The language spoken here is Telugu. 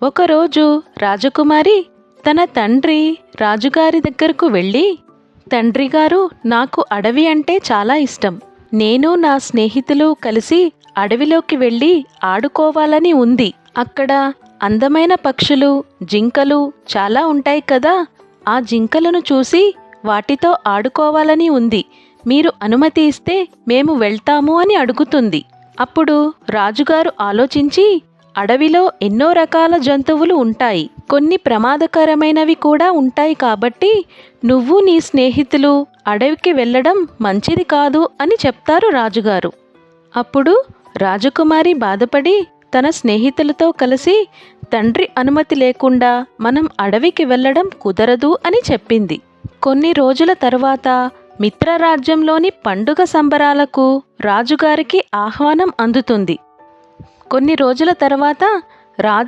ఒకరోజు రాజకుమారి తన తండ్రి రాజుగారి దగ్గరకు వెళ్ళి, తండ్రిగారు, నాకు అడవి అంటే చాలా ఇష్టం. నేను నా స్నేహితులు కలిసి అడవిలోకి వెళ్ళి ఆడుకోవాలని ఉంది. అక్కడ అందమైన పక్షులు, జింకలు చాలా ఉంటాయి కదా. ఆ జింకలను చూసి వాటితో ఆడుకోవాలని ఉంది. మీరు అనుమతి ఇస్తే మేము వెళ్తాము అని అడుగుతుంది. అప్పుడు రాజుగారు ఆలోచించి, అడవిలో ఎన్నో రకాల జంతువులు ఉంటాయి, కొన్ని ప్రమాదకరమైనవి కూడా ఉంటాయి, కాబట్టి నువ్వు నీ స్నేహితులు అడవికి వెళ్ళడం మంచిది కాదు అని చెప్తారు రాజుగారు. అప్పుడు రాజకుమారి బాధపడి తన స్నేహితులతో కలిసి, తండ్రి అనుమతి లేకుండా మనం అడవికి వెళ్ళడం కుదరదు అని చెప్పింది. కొన్ని రోజుల తరువాత మిత్రరాజ్యంలోని పండుగ సంబరాలకు రాజుగారికి ఆహ్వానం అందుతుంది. కొన్ని రోజుల తర్వాత రాజు